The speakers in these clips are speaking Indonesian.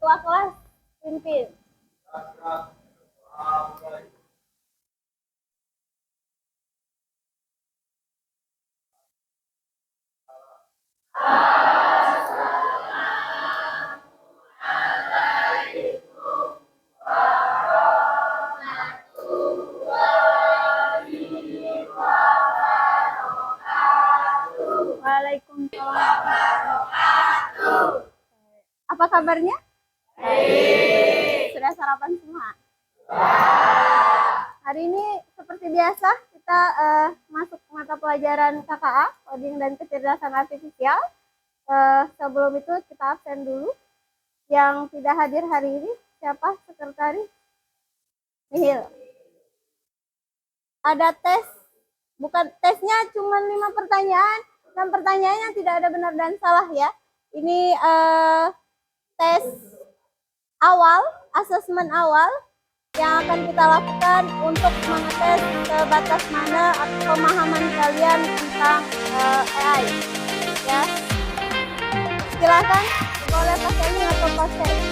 Ketua kelas pimpin. Waalaikumsalam. Apa kabarnya? Baik. Sudah sarapan semua? Hari ini seperti biasa kita masuk mata pelajaran KKA, Coding dan Kecerdasan Artifisial. Sebelum itu kita absen dulu. Yang tidak hadir hari ini siapa? Sekretaris Nihil. Ada tes, bukan tesnya cuma 5 pertanyaan, 6 pertanyaan yang tidak ada benar dan salah ya. Ini tes awal, asesmen awal yang akan kita lakukan untuk mengetes sebatas mana atau pemahaman kalian tentang AI. Ya, silakan boleh pakai ini atau pakai ini.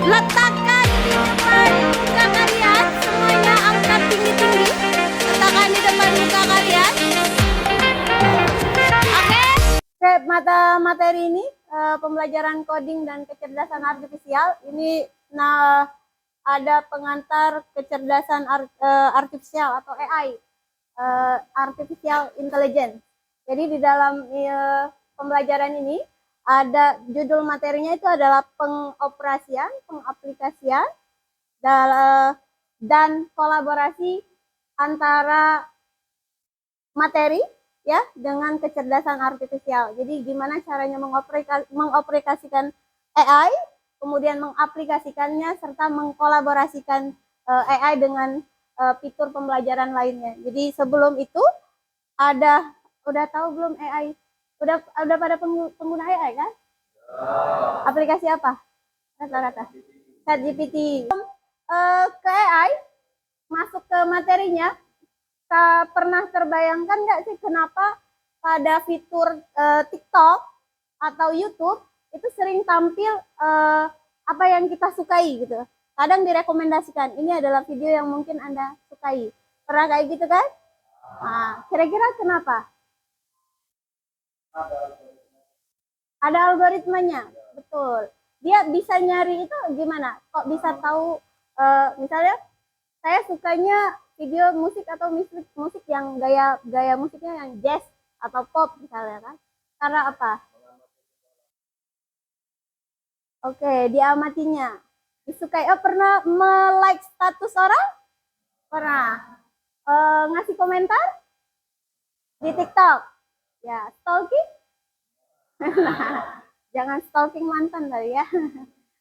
Letakkan di depan muka kalian, semuanya angkat tinggi-tinggi. Letakkan di depan muka kalian. Oke, mata materi ini pembelajaran coding dan kecerdasan artifisial. Ini ada pengantar kecerdasan artifisial atau AI, artificial intelligence. Jadi di dalam pembelajaran ini ada judul materinya itu adalah pengoperasian, pengaplikasian, dan kolaborasi antara materi ya dengan kecerdasan artifisial. Jadi gimana caranya mengaplikasikan AI, kemudian mengaplikasikannya serta mengkolaborasikan AI dengan fitur pembelajaran lainnya. Jadi sebelum itu udah tahu belum AI? Udah pada pengguna AI kan? Aplikasi apa? Rata-rata. ChatGPT. Ke AI, masuk ke materinya, pernah terbayangkan nggak sih kenapa pada fitur TikTok atau YouTube itu sering tampil apa yang kita sukai gitu. Kadang direkomendasikan, ini adalah video yang mungkin Anda sukai. Pernah kayak gitu kan? Nah, kira-kira kenapa? Ada algoritmanya. betul. Dia bisa nyari itu gimana? Kok bisa tahu misalnya saya sukanya video musik atau musik yang gaya musiknya yang jazz atau pop misalnya kan? Karena apa? Oke, diamatinya. Disukai. Oh, pernah like status orang? Pernah. Ngasih komentar di TikTok. Ya, stalking? Jangan stalking mantan kali ya.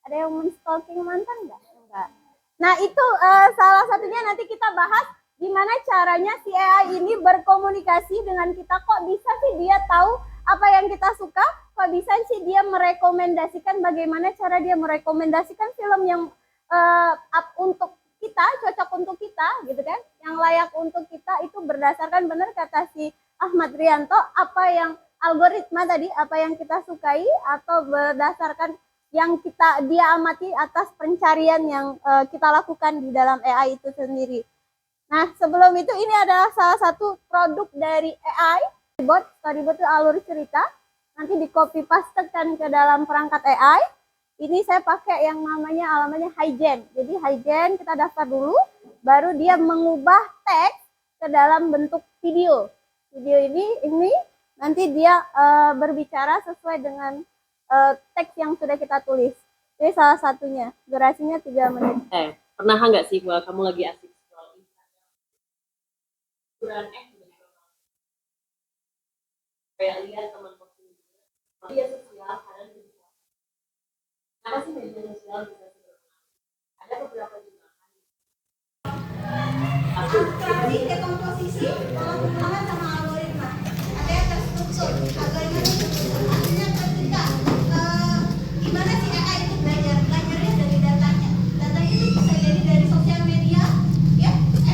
Ada yang men-stalking mantan nggak? Enggak. Nah, itu salah satunya nanti kita bahas gimana caranya si AI ini berkomunikasi dengan kita. Kok bisa sih dia tahu apa yang kita suka? Kok bisa sih dia merekomendasikan, bagaimana cara dia merekomendasikan film yang untuk kita, cocok untuk kita gitu kan, yang layak untuk kita. Itu berdasarkan, benar kata si Ahmad Rianto, apa yang algoritma tadi, apa yang kita sukai, atau berdasarkan yang dia amati atas pencarian yang kita lakukan di dalam AI itu sendiri. Nah, sebelum itu ini adalah salah satu produk dari AI, Storyboard itu alur cerita, nanti di copy pastekan ke dalam perangkat AI. Ini saya pakai yang alamatnya HiGen. Jadi HiGen kita daftar dulu, baru dia mengubah teks ke dalam bentuk video. Video ini nanti dia berbicara sesuai dengan teks yang sudah kita tulis. Jadi salah satunya, durasinya 3 menit. Pernah nggak sih kalau kamu lagi asik scroll Instagram, kayak lihat teman posting media sosial, kadang juga apa sih media sosial bisa ada beberapa juga Abstraksi, dekomposisi, penggunaan sama algoritma. Ada yang terstruktur, algoritma terstruktur. Artinya ketika gimana sih AI itu belajarnya dari datanya. Datanya itu bisa jadi dari sosial media, ya,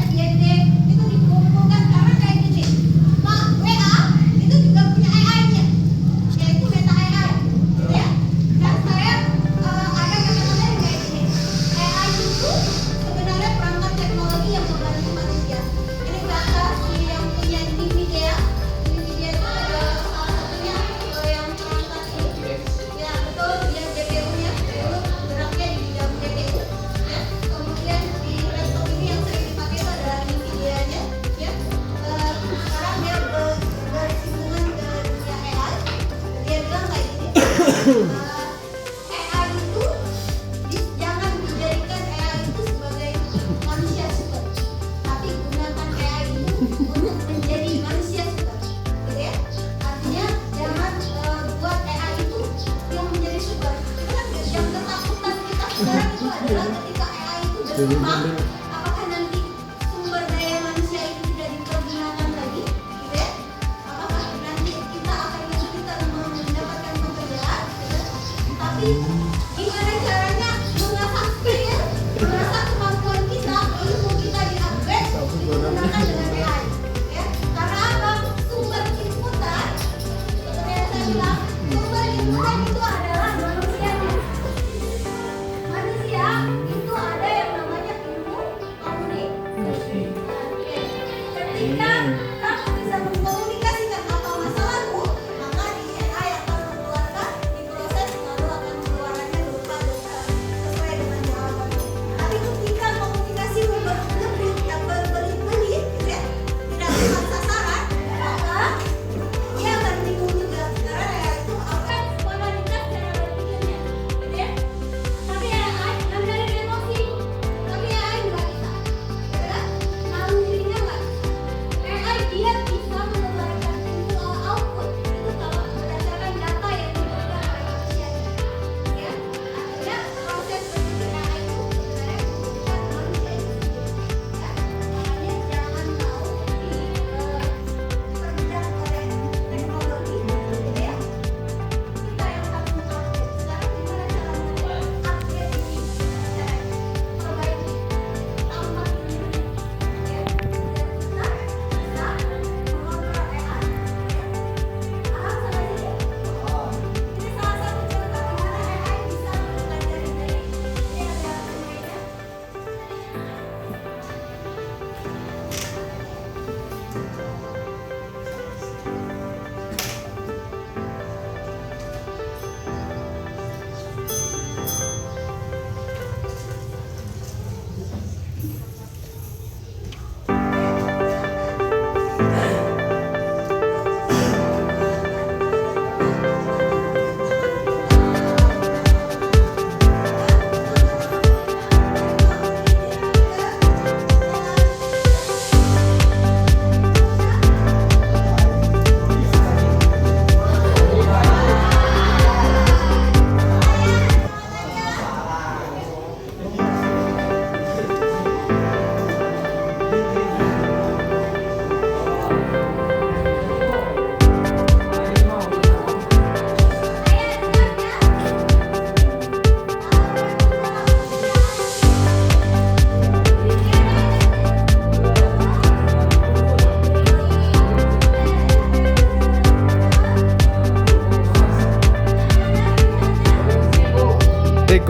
FYP itu dikumpulkan karena kayak gini. WA itu juga punya AI-nya, yaitu Meta AI, gitu ya. Dan saya ada kata-kata yang kayak gini. AI itu sebenarnya perangkat teknologi yang membantu manusia. Ini kata si yang punya NVIDIA. NVIDIA itu adalah salah satunya yang perangkat ini. Ya betul, dia GPU-nya dulu geraknya di bidang GPU. Ya. Kemudian di laptop ini yang sering dipakai itu adalah NVIDIA-nya. Ya. Sekarang dia bersinggungan ke dunia AI. Dia bilang kayak gini. AI itu jangan dijadikan AI itu sebagai manusia super, tapi gunakan AI itu untuk menjadi manusia super, gitu ya. Artinya jangan buat AI itu yang menjadi super. Karena yang ketakutan kita sekarang itu adalah ketika AI itu berkembang, apakah nanti sumber daya manusia itu tidak dipergunakan lagi, gitu ya. Apakah nanti kita akan kesulitan mendapatkan pekerjaan, gitu ya. Tapi gimana caranya mengasah skill, mengasah kemampuan kita, ilmu kita di-upgrade, digunakan dengan AI, ya. Karena apa? Sumber inputan, seperti yang saya bilang, sumber inputan itu adalah manusia. Manusia itu ada yang namanya ilmu komunikasi. Ketika kamu bisa mengkomunikasikan apa masalahmu, maka di AI akan mengeluarkan, di proses lalu akan mengeluarkan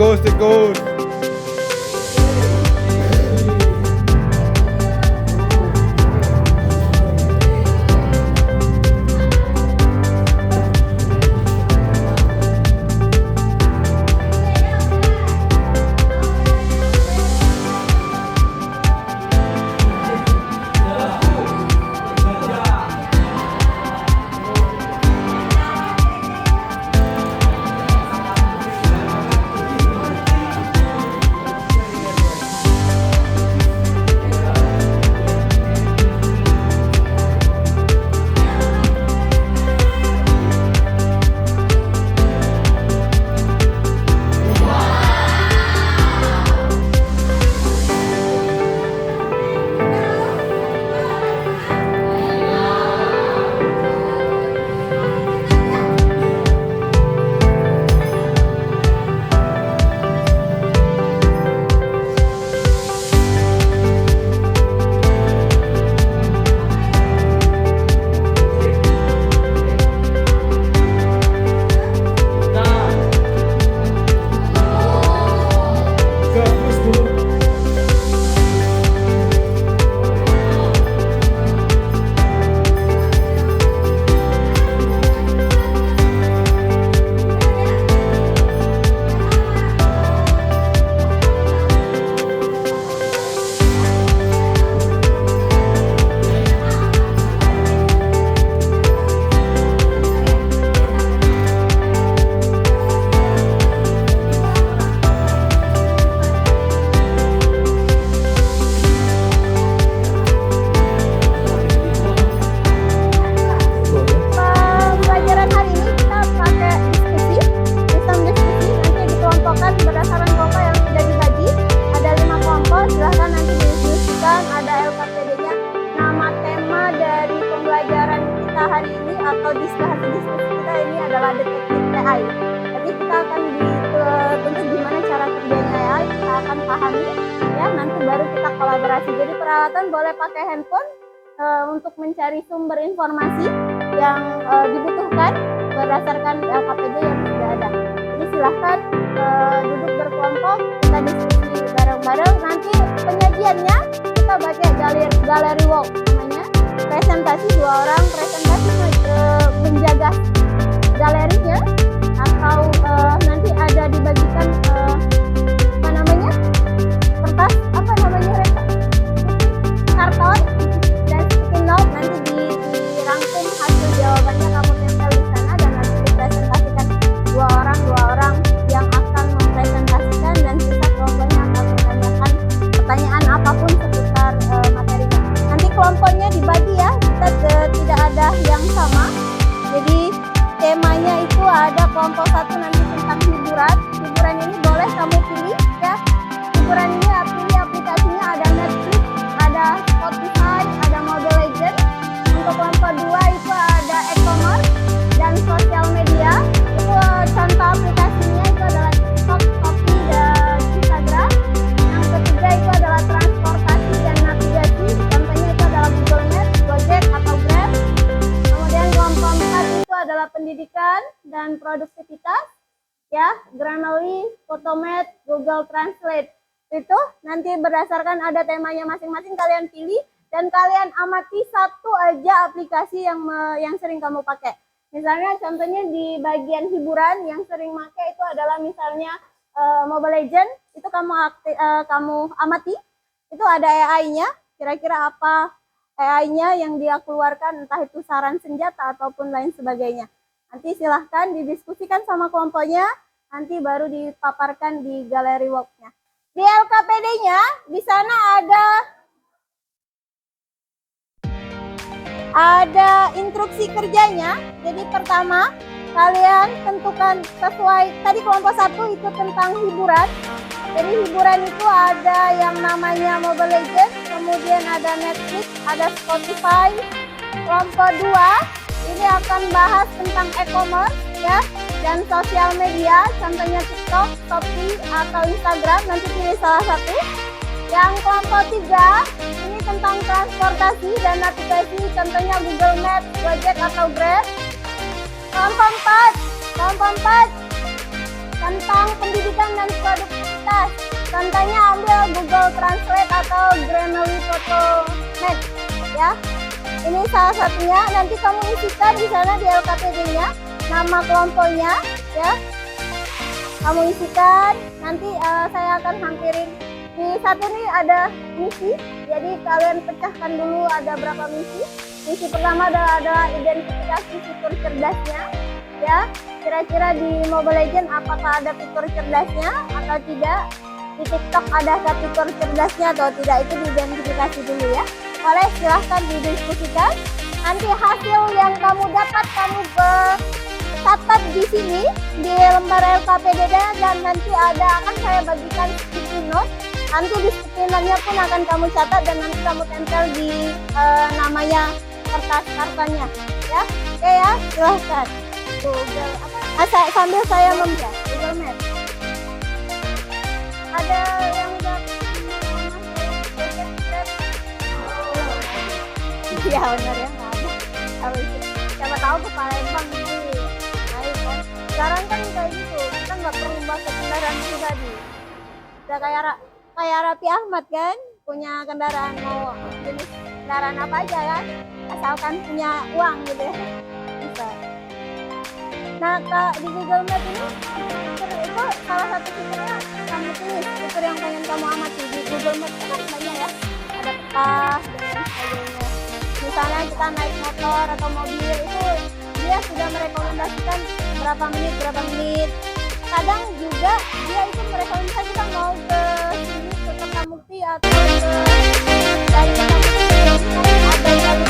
tikus. Pembelajaran hari ini kita pakai diskusi, sistem diskusi nanti dikelompokkan berdasarkan kelompok yang sudah dibagi. Ada 5 kelompok, silahkan nanti didiskusikan, ada LKPD-nya. Nama tema dari pembelajaran kita hari ini atau diskusi kita ini adalah detektif AI. Jadi kita akan dituntut gimana cara kerjanya AI, kita akan pahami ya, nanti baru kita kolaborasi. Jadi peralatan boleh pakai handphone untuk mencari sumber informasi yang dibutuhkan berdasarkan LKPD yang sudah ada. Jadi silahkan duduk berkelompok, kita diskusi bareng-bareng. Nanti penyajiannya kita pakai galeri walk namanya. Presentasi 2 orang, presentasi menjaga galerinya atau nanti ada dibagikan apa namanya, kertas apa namanya, karton dan sticky note, nanti dirangkum hasil jawabannya kamu tempel di sana dan nanti dipresentasikan 2 orang yang akan mempresentasikan dan sisa kelompoknya akan menanyakan pertanyaan apapun seputar materinya. Nanti kelompoknya dibagi ya, kita tidak ada yang sama. Jadi temanya itu ada kelompok 1 nanti tentang hiburan. Hiburan ini boleh kamu pilih ya. Hiburan ini pilih aplikasinya, ada Netflix, ada Spotify, ada Mobile Legends. Untuk kelompok 2 itu ada e-commerce dan sosial media. Itu contoh aplikasinya itu adalah TikTok, Shopee, dan Instagram. Yang ketiga itu adalah transportasi dan navigasi. Contohnya itu adalah Google Maps, Gojek atau Grab. Kemudian kelompok 4 itu adalah pendidikan dan produktivitas. Ya, Grammarly, Photomat, Google Translate. Itu nanti berdasarkan ada temanya masing-masing, kalian pilih dan kalian amati satu aja aplikasi yang sering kamu pakai. Misalnya contohnya di bagian hiburan yang sering pakai itu adalah misalnya Mobile Legends, itu kamu amati, itu ada AI-nya, kira-kira apa AI-nya yang dia keluarkan, entah itu saran senjata ataupun lain sebagainya. Nanti silahkan didiskusikan sama kelompoknya, nanti baru dipaparkan di galeri walk-nya. Di LKPD-nya, di sana ada instruksi kerjanya. Jadi pertama, kalian tentukan sesuai, tadi kelompok 1 itu tentang hiburan. Jadi hiburan itu ada yang namanya Mobile Legends, kemudian ada Netflix, ada Spotify. Kelompok 2 ini akan bahas tentang e-commerce ya, dan sosial media, contohnya TikTok, Shopee, atau Instagram, nanti pilih salah satu. Yang kelompok 3 ini tentang transportasi dan navigasi, contohnya Google Maps, Gojek atau Grab. Kelompok 4 tentang tentang pendidikan dan produktivitas. Contohnya ambil Google Translate atau Grammarly Photo Match ya. Ini salah satunya. Nanti kamu isikan di sana di LKPD-nya, nama kelompoknya ya. Kamu isikan. Nanti saya akan hampirin. Di satu ini ada misi. Jadi kalian pecahkan dulu ada berapa misi. Misi pertama adalah identifikasi fitur cerdasnya ya. Kira-kira di Mobile Legends apakah ada fitur cerdasnya atau tidak? Di TikTok adakah fitur cerdasnya atau tidak? Itu diidentifikasi dulu ya. Boleh, silahkan didiskusikan. Nanti hasil yang kamu dapat kamu catat di sini di lembar LKPD-nya, dan nanti akan saya bagikan sticky note. Nanti di sticky note-nya pun akan kamu catat dan nanti kamu tempel di namanya kertas kartonnya ya. Oke ya, silahkan. Google sambil saya membaca Google Maps. Ada yang udah iya benar ya, nggak ada. Habis itu, siapa tahu ke Palembang nih. Baik kan. Sekarang kan kayak gitu, kita nggak perlu pakai kendaraan pribadi. Udah kayak Raffi Ahmad kan, punya kendaraan, mau jenis kendaraan apa aja kan, asalkan punya uang gitu ya. Bisa. Nah, di Google Maps ini fitur itu salah satu fiturnya kamu tulis fitur yang pengen kamu amati. Di Google Maps itu kan banyak ya, ada peta dan lain sebagainya. Misalnya kita naik motor atau mobil, itu dia sudah merekomendasikan berapa menit. Kadang juga dia itu merekomendasikan mau ke sini, ke Kertamukti atau ke dari Kertamukti ada jalur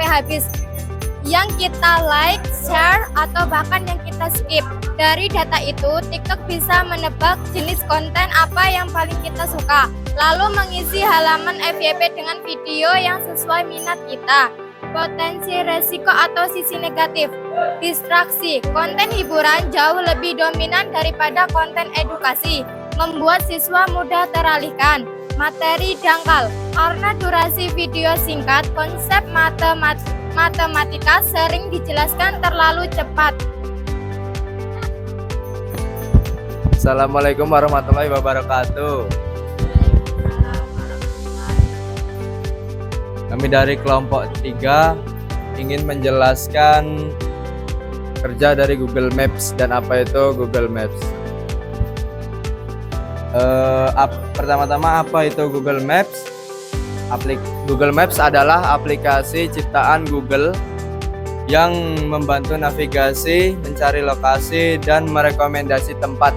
habis. Yang kita like, share, atau bahkan yang kita skip. Dari data itu, TikTok bisa menebak jenis konten apa yang paling kita suka, lalu mengisi halaman FYP dengan video yang sesuai minat kita. Potensi resiko atau sisi negatif, distraksi, konten hiburan jauh lebih dominan daripada konten edukasi, membuat siswa mudah teralihkan. Materi dangkal, karena durasi video singkat, konsep matematika sering dijelaskan terlalu cepat. Assalamualaikum warahmatullahi wabarakatuh. Kami dari kelompok 3 ingin menjelaskan kerja dari Google Maps dan apa itu Google Maps. Pertama-tama apa itu Google Maps? Google Maps adalah aplikasi ciptaan Google yang membantu navigasi, mencari lokasi, dan merekomendasi tempat.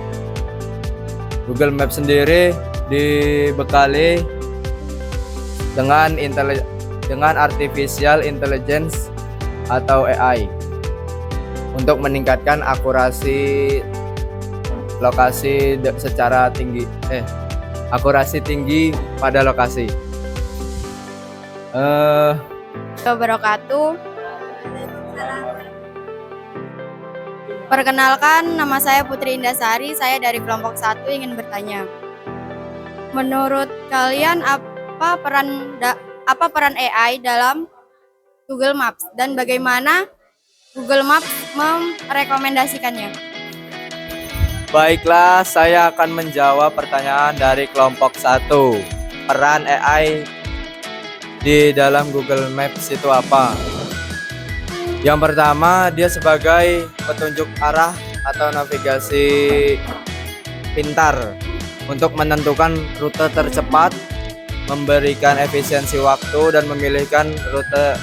Google Maps sendiri dibekali dengan artificial intelligence atau AI untuk meningkatkan akurasi lokasi secara tinggi, akurasi tinggi pada lokasi. Wabarakatuh. Perkenalkan, nama saya Putri Indasari, saya dari kelompok 1 ingin bertanya. Menurut kalian apa peran AI dalam Google Maps dan bagaimana Google Maps merekomendasikannya? Baiklah, saya akan menjawab pertanyaan dari kelompok 1. Peran AI di dalam Google Maps itu apa? Yang pertama, dia sebagai petunjuk arah atau navigasi pintar untuk menentukan rute tercepat, memberikan efisiensi waktu, dan memilihkan rute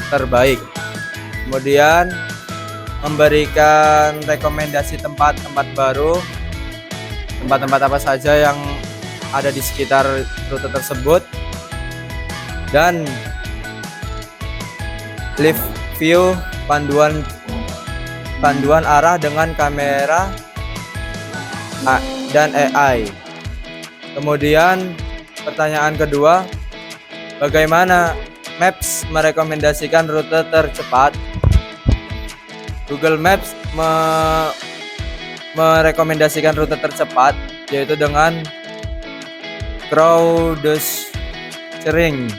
terbaik. Kemudian memberikan rekomendasi tempat-tempat baru, tempat-tempat apa saja yang ada di sekitar rute tersebut, dan live view panduan arah dengan kamera dan AI. Kemudian pertanyaan kedua, bagaimana Maps merekomendasikan rute tercepat? Google Maps merekomendasikan rute tercepat yaitu dengan crowdsourcing.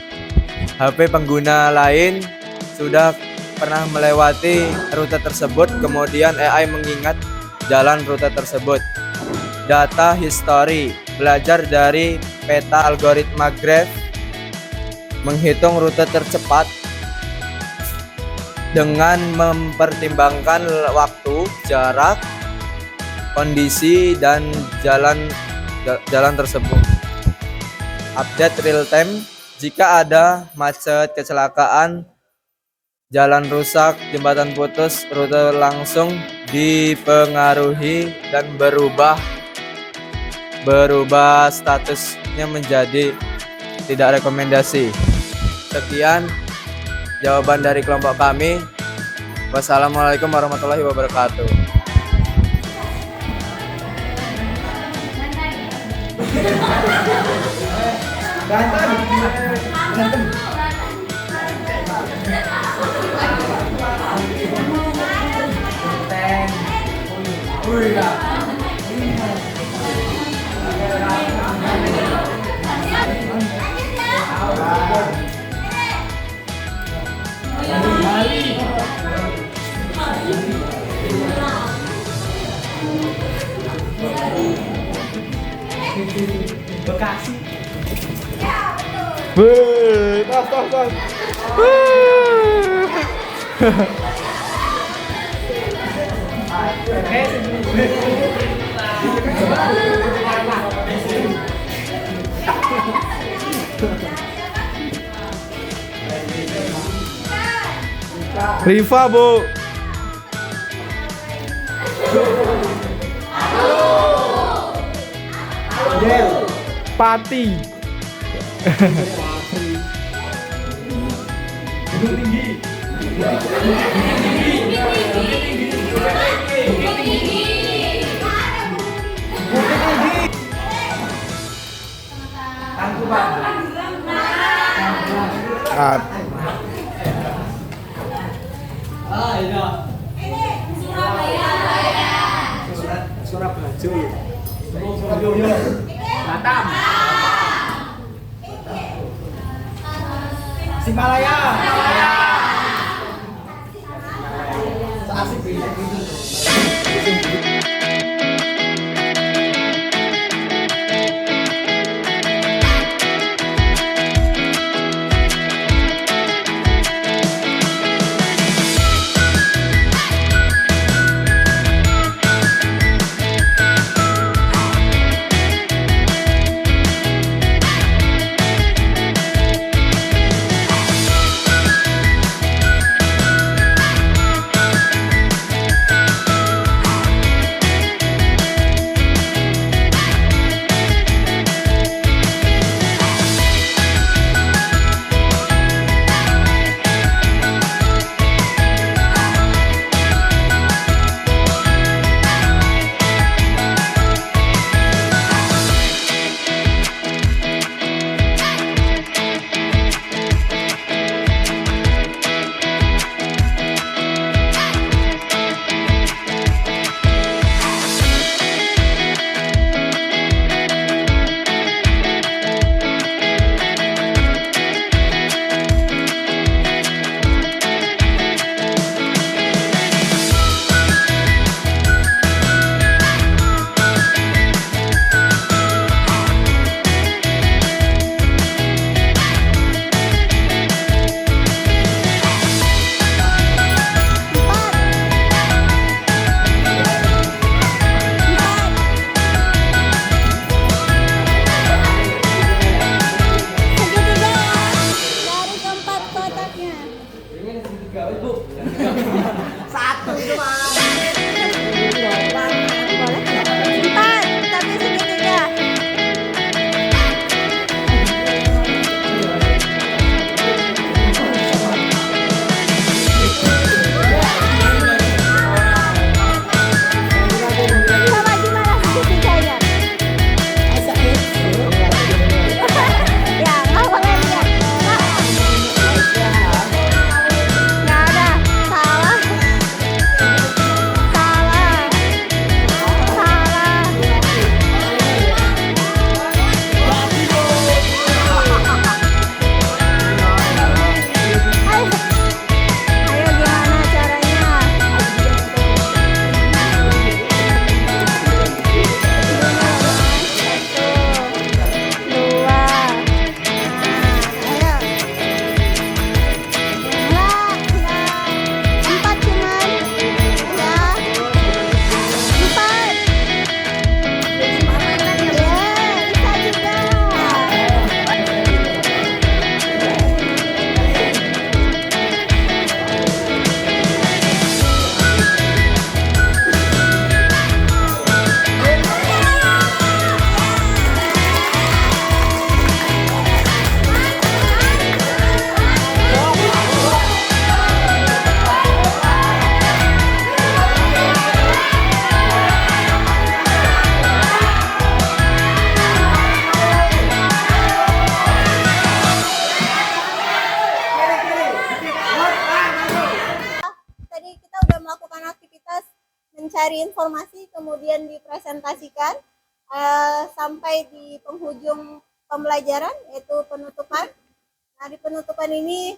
HP pengguna lain sudah pernah melewati rute tersebut, kemudian AI mengingat jalan rute tersebut. Data history, belajar dari peta algoritma graph, menghitung rute tercepat dengan mempertimbangkan waktu, jarak, kondisi, dan jalan tersebut. Update real time, jika ada macet, kecelakaan, jalan rusak, jembatan putus, rute langsung dipengaruhi dan berubah statusnya menjadi tidak rekomendasi. Sekian jawaban dari kelompok kami. Wassalamualaikum warahmatullahi wabarakatuh. Bekasi. Riva, Bu. Pati. Gunung Tinggi. Ah, Himalaya. Dari keempat kotaknya. Satu itu mah. Boleh? Empat, tapi segitiga. Coba gimana segitiganya? Ya, nggak boleh lihat. Nggak ada. Salah. Salah. Salah. Ayo. Ayo gimana caranya? Satu, dua, ayo. Empat cuman, ya. Empat. Ya, bisa juga. Tadi kita udah melakukan aktivitas mencari informasi, kemudian dipresentasikan sampai di penghujung pembelajaran, yaitu penutupan. Nah, di penutupan ini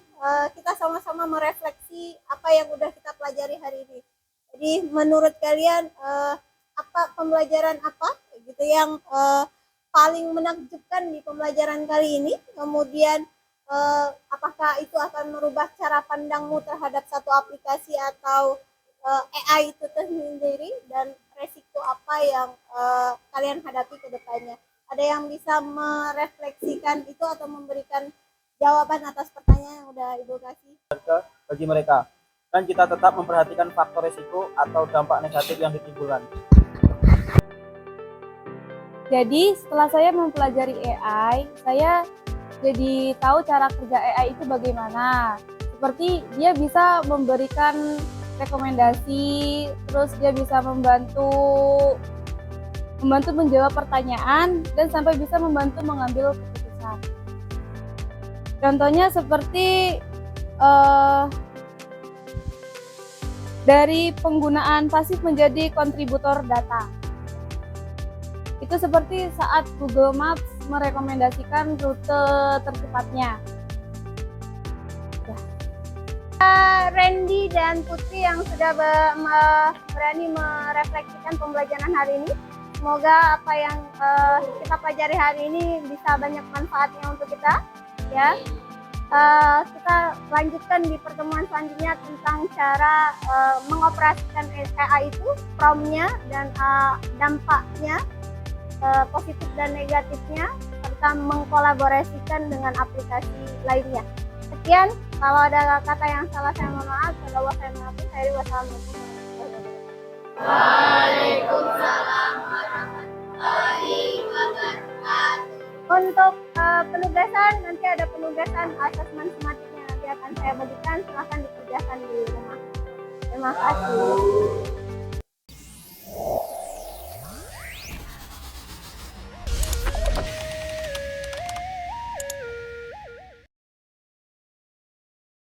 kita sama-sama merefleksi apa yang udah kita pelajari hari ini. Jadi menurut kalian apa pembelajaran apa gitu yang paling menakjubkan di pembelajaran kali ini? Kemudian apakah itu akan merubah cara pandangmu terhadap satu aplikasi atau AI itu sendiri, dan resiko apa yang kalian hadapi ke depannya? Ada yang bisa merefleksikan itu atau memberikan jawaban atas pertanyaan yang udah Ibu kasih? Bagi mereka, dan kita tetap memperhatikan faktor risiko atau dampak negatif yang ditimbulkan. Jadi setelah saya mempelajari AI, saya jadi tahu cara kerja AI itu bagaimana. seperti dia bisa memberikan rekomendasi, terus dia bisa membantu menjawab pertanyaan dan sampai bisa membantu mengambil keputusan. Contohnya seperti dari penggunaan pasif menjadi kontributor data. Itu seperti saat Google Maps merekomendasikan rute tercepatnya. Randy dan Putri yang sudah berani merefleksikan pembelajaran hari ini. Semoga apa yang kita pelajari hari ini bisa banyak manfaatnya untuk kita, ya. Kita lanjutkan di pertemuan selanjutnya tentang cara mengoperasikan AI itu, prompt-nya dan dampaknya, positif dan negatifnya, serta mengkolaborasikan dengan aplikasi lainnya. Sekian, kalau ada kata yang salah saya mohon maaf, kalau saya maafin, saya wassalamualaikum Waalaikumsalam warahmatullahi wabarakatuh. Untuk penugasan, nanti ada penugasan asesmen sematik yang nanti akan saya bagikan, silahkan dikerjakan di rumah. Terima kasih.